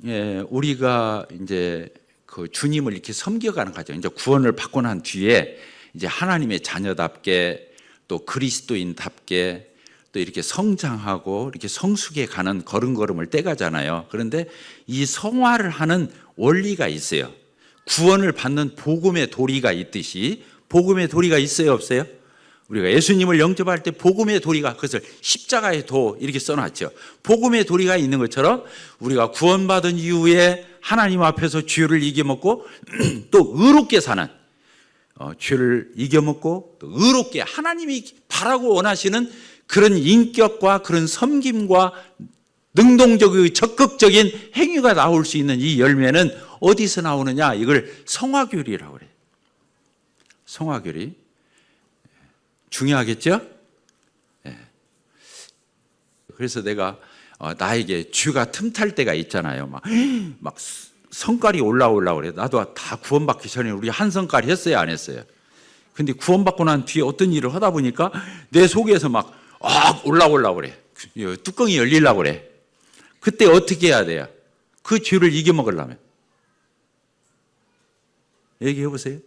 우리가 이제 그 주님을 이렇게 섬겨가는 과정, 이제 구원을 받고 난 뒤에 이제 하나님의 자녀답게 또 그리스도인답게 또 이렇게 성장하고 이렇게 성숙해 가는 걸음걸음을 떼가잖아요. 그런데 이 성화를 하는 원리가 있어요. 구원을 받는 복음의 도리가 있듯이 복음의 도리가 있어요, 없어요? 우리가 예수님을 영접할 때 복음의 도리가, 그것을 십자가의 도 이렇게 써놨죠. 복음의 도리가 있는 것처럼 우리가 구원받은 이후에 하나님 앞에서 죄를 이겨먹고 또 의롭게 사는, 죄를 이겨먹고 또 의롭게 하나님이 바라고 원하시는 그런 인격과 그런 섬김과 능동적이고 적극적인 행위가 나올 수 있는 이 열매는 어디서 나오느냐? 이걸 성화교리라고 그래요. 성화교리. 중요하겠죠? 그래서 내가 나에게 쥐가 틈탈 때가 있잖아요. 막 성깔이 올라오려고 그래. 나도 다 구원받기 전에 우리 한 성깔 했어요, 안 했어요? 근데 구원받고 난 뒤에 어떤 일을 하다 보니까 내 속에서 막 올라오려고 그래. 뚜껑이 열리려고 그래. 그때 어떻게 해야 돼요? 그 죄를 이겨먹으려면. 얘기해 보세요.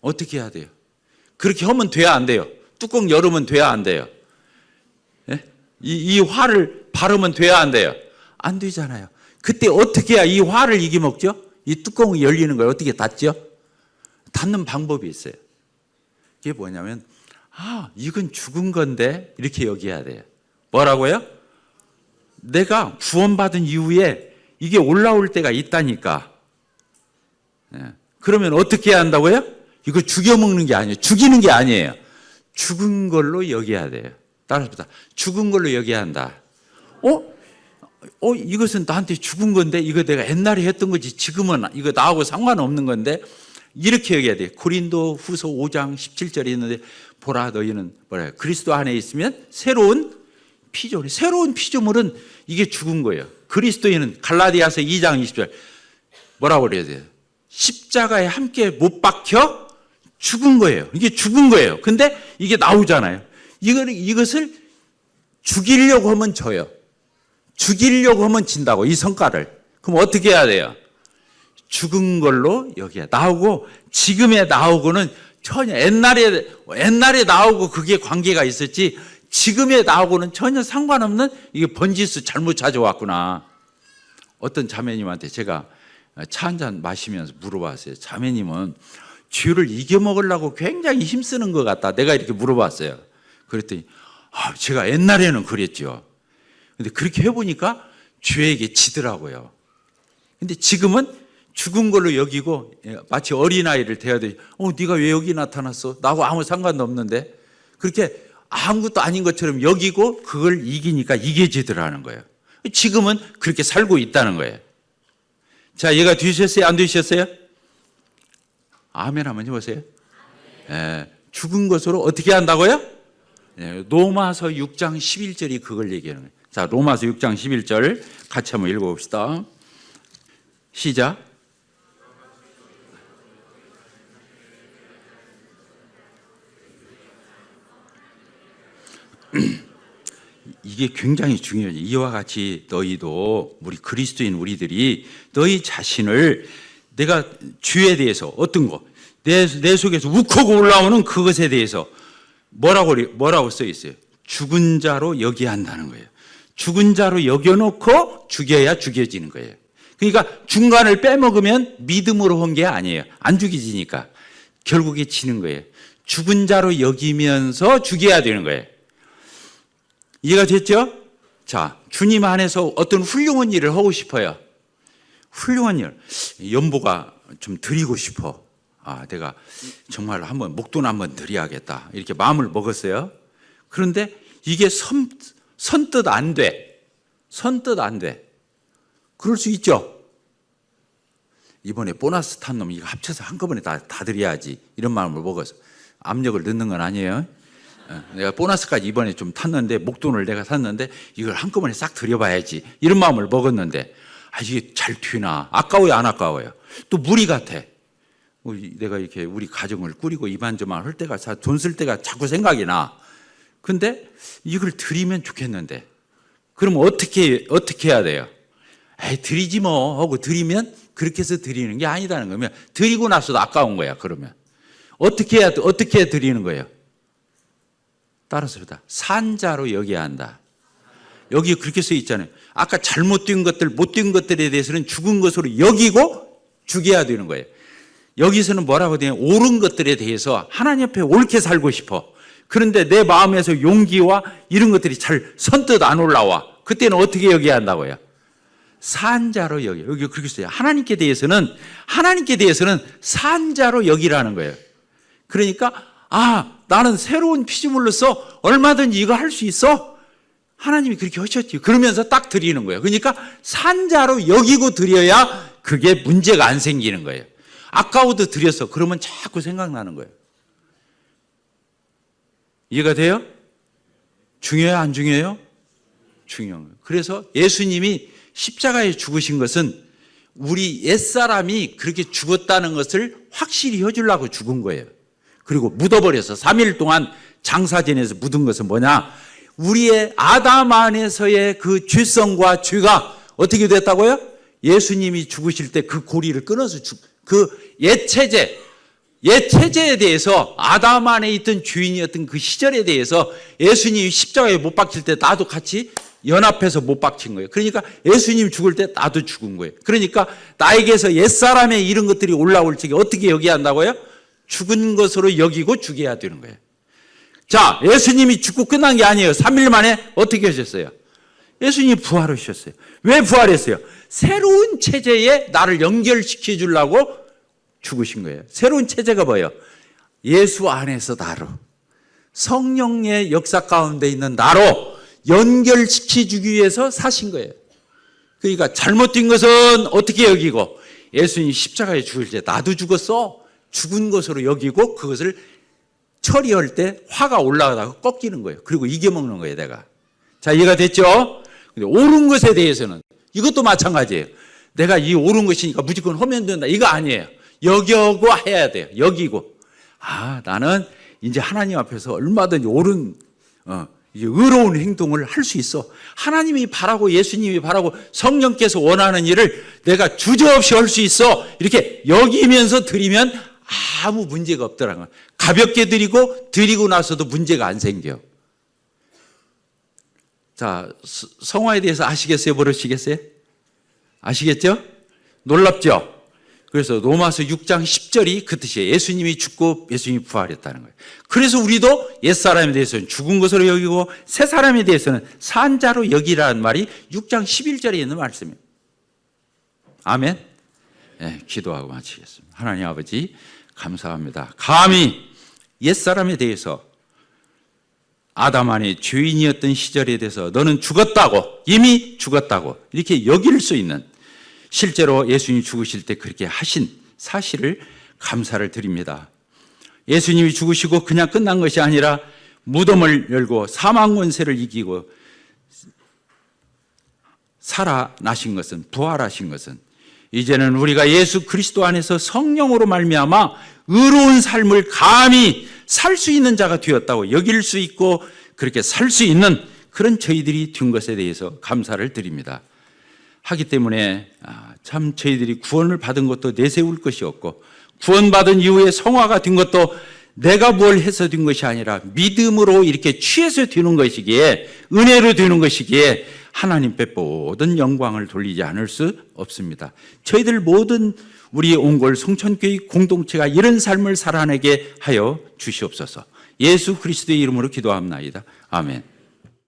어떻게 해야 돼요? 그렇게 하면 돼야 안 돼요? 뚜껑 열으면 돼야 안 돼요? 예? 이 화를 바르면 돼야 안 돼요? 안 되잖아요. 그때 어떻게 해야 이 화를 이겨먹죠? 이 뚜껑이 열리는 걸 어떻게 닫죠? 닫는 방법이 있어요. 이게 뭐냐면, 이건 죽은 건데 이렇게 여겨야 돼요. 뭐라고요? 내가 구원받은 이후에 이게 올라올 때가 있다니까. 그러면 어떻게 해야 한다고요? 이거 죽여먹는 게 아니에요. 죽이는 게 아니에요. 죽은 걸로 여겨야 돼요. 따라서 죽은 걸로 여겨야 한다. 이것은 나한테 죽은 건데 이거 내가 옛날에 했던 거지 지금은 이거 나하고 상관없는 건데 이렇게 여겨야 돼요. 고린도 후서 5장 17절에 있는데 보라 너희는 뭐래요? 그리스도 안에 있으면 새로운 피조물. 새로운 피조물은 이게 죽은 거예요. 그리스도인은 갈라디아서 2장 20절 뭐라고 그래야 돼요? 십자가에 함께 못 박혀 죽은 거예요. 이게 죽은 거예요. 근데 이게 나오잖아요. 이것을 죽이려고 하면 져요. 죽이려고 하면 진다고, 이 성과를. 그럼 어떻게 해야 돼요? 죽은 걸로 여기야. 나오고, 지금에 나오고는 전혀 옛날에 나오고 그게 관계가 있었지, 지금에 나오고는 전혀 상관없는 이게 번지수 잘못 찾아왔구나. 어떤 자매님한테 제가 차 한잔 마시면서 물어봤어요. 자매님은 죄를 이겨먹으려고 굉장히 힘쓰는 것 같다. 내가 이렇게 물어봤어요. 그랬더니 제가 옛날에는 그랬죠. 근데 그렇게 해보니까 죄에게 지더라고요. 근데 지금은 죽은 걸로 여기고 마치 어린아이를 대하듯이 네가 왜 여기 나타났어? 나하고 아무 상관도 없는데. 그렇게 아무것도 아닌 것처럼 여기고 그걸 이기니까 이겨지더라는 거예요. 지금은 그렇게 살고 있다는 거예요. 자, 얘가 되셨어요? 안 되셨어요? 아멘 한번 해보세요. 죽은 것으로 어떻게 한다고요? 로마서 6장 11절이 그걸 얘기하는 거예요. 자, 로마서 6장 11절 같이 한번 읽어봅시다. 시작. 이게 굉장히 중요해요. 이와 같이 너희도 우리 그리스도인 우리들이 너희 자신을 내가 죄에 대해서 어떤 거 내 속에서 욱하고 올라오는 그것에 대해서 뭐라고 써 있어요? 죽은 자로 여겨야 한다는 거예요. 죽은 자로 여겨놓고 죽여야 죽여지는 거예요. 그러니까 중간을 빼먹으면 믿음으로 한 게 아니에요. 안 죽여지니까 결국에 지는 거예요. 죽은 자로 여기면서 죽여야 되는 거예요. 이해가 됐죠? 자, 주님 안에서 어떤 훌륭한 일을 하고 싶어요. 훌륭한 일, 연보가 좀 드리고 싶어. 내가 정말 한번 목돈 한번 드려야겠다. 이렇게 마음을 먹었어요. 그런데 이게 선뜻 안 돼. 선뜻 안 돼. 그럴 수 있죠. 이번에 보너스 탄 놈 이거 합쳐서 한꺼번에 다 드려야지. 이런 마음을 먹어서 압력을 넣는 건 아니에요. 내가 보너스까지 이번에 좀 탔는데 목돈을 내가 샀는데 이걸 한꺼번에 싹 들여봐야지 이런 마음을 먹었는데 이게 잘 되나 아까워요 안 아까워요? 또 무리 같아. 내가 이렇게 우리 가정을 꾸리고 이만저만 할 때가 돈 쓸 때가 자꾸 생각이 나. 근데 이걸 드리면 좋겠는데 그럼 어떻게 해야 돼요? 에이, 드리지 뭐 하고 드리면 그렇게 해서 드리는 게 아니다는 거면 드리고 나서도 아까운 거야. 그러면 어떻게 드리는 거예요? 따라서다. 산자로 여겨야 한다. 여기 그렇게 써 있잖아요. 아까 잘못된 것들, 못된 것들에 대해서는 죽은 것으로 여기고 죽여야 되는 거예요. 여기서는 뭐라고 되냐? 옳은 것들에 대해서 하나님 앞에 옳게 살고 싶어. 그런데 내 마음에서 용기와 이런 것들이 잘 선뜻 안 올라와. 그때는 어떻게 여겨야 한다고요? 산자로 여겨. 여기 그렇게 써요. 하나님께 대해서는 산자로 여기라는 거예요. 그러니까 나는 새로운 피조물로서 얼마든지 이거 할 수 있어. 하나님이 그렇게 하셨지. 그러면서 딱 드리는 거예요. 그러니까 산자로 여기고 드려야 그게 문제가 안 생기는 거예요. 아까워도 드렸어. 그러면 자꾸 생각나는 거예요. 이해가 돼요? 중요해요? 안 중요해요? 중요한 거예요. 그래서 예수님이 십자가에 죽으신 것은 우리 옛사람이 그렇게 죽었다는 것을 확실히 해주려고 죽은 거예요. 그리고 묻어버려서 3일 동안 장사 지내서 묻은 것은 뭐냐? 우리의 아담 안에서의 그 죄성과 죄가 어떻게 됐다고요? 예수님이 죽으실 때 그 고리를 끊어서 그 옛체제에 대해서 아담 안에 있던 죄인이었던 그 시절에 대해서 예수님이 십자가에 못 박힐 때 나도 같이 연합해서 못 박힌 거예요. 그러니까 예수님 죽을 때 나도 죽은 거예요. 그러니까 나에게서 옛사람의 이런 것들이 올라올 적에 어떻게 여겨야 한다고요? 죽은 것으로 여기고 죽여야 되는 거예요. 자, 예수님이 죽고 끝난 게 아니에요. 3일 만에 어떻게 하셨어요? 예수님이 부활하셨어요. 왜 부활했어요? 새로운 체제에 나를 연결시켜 주려고 죽으신 거예요. 새로운 체제가 뭐예요? 예수 안에서 나로, 성령의 역사 가운데 있는 나로 연결시켜 주기 위해서 사신 거예요. 그러니까 잘못된 것은 어떻게 여기고, 예수님이 십자가에 죽을 때 나도 죽었어. 죽은 것으로 여기고 그것을 처리할 때 화가 올라가다가 꺾이는 거예요. 그리고 이겨먹는 거예요, 내가. 자, 이해가 됐죠? 근데 옳은 것에 대해서는 이것도 마찬가지예요. 내가 이 옳은 것이니까 무조건 하면 된다. 이거 아니에요. 여기고 해야 돼요. 여기고. 나는 이제 하나님 앞에서 얼마든지 옳은, 의로운 행동을 할 수 있어. 하나님이 바라고 예수님이 바라고 성령께서 원하는 일을 내가 주저없이 할 수 있어. 이렇게 여기면서 드리면 아무 문제가 없더라고요. 가볍게 드리고 나서도 문제가 안 생겨. 자, 성화에 대해서 아시겠어요? 모르시겠어요? 아시겠죠? 놀랍죠? 그래서 로마서 6장 10절이 그 뜻이에요. 예수님이 죽고 예수님이 부활했다는 거예요. 그래서 우리도 옛사람에 대해서는 죽은 것으로 여기고 새 사람에 대해서는 산자로 여기라는 말이 6장 11절에 있는 말씀이에요. 아멘. 네, 기도하고 마치겠습니다. 하나님 아버지 감사합니다. 감히 옛사람에 대해서 아담 안에 죄인이었던 시절에 대해서 너는 죽었다고, 이미 죽었다고 이렇게 여길 수 있는, 실제로 예수님이 죽으실 때 그렇게 하신 사실을 감사를 드립니다. 예수님이 죽으시고 그냥 끝난 것이 아니라 무덤을 열고 사망 권세를 이기고 살아나신 것은, 부활하신 것은 이제는 우리가 예수 그리스도 안에서 성령으로 말미암아 의로운 삶을 감히 살 수 있는 자가 되었다고 여길 수 있고 그렇게 살 수 있는 그런 저희들이 된 것에 대해서 감사를 드립니다. 하기 때문에 참 저희들이 구원을 받은 것도 내세울 것이 없고, 구원받은 이후에 성화가 된 것도 내가 뭘 해서 된 것이 아니라 믿음으로 이렇게 취해서 되는 것이기에, 은혜로 되는 것이기에 하나님께 모든 영광을 돌리지 않을 수 없습니다. 저희들 모든 우리 옹골 송천교회 공동체가 이런 삶을 살아내게 하여 주시옵소서. 예수 그리스도의 이름으로 기도합나이다. 아멘.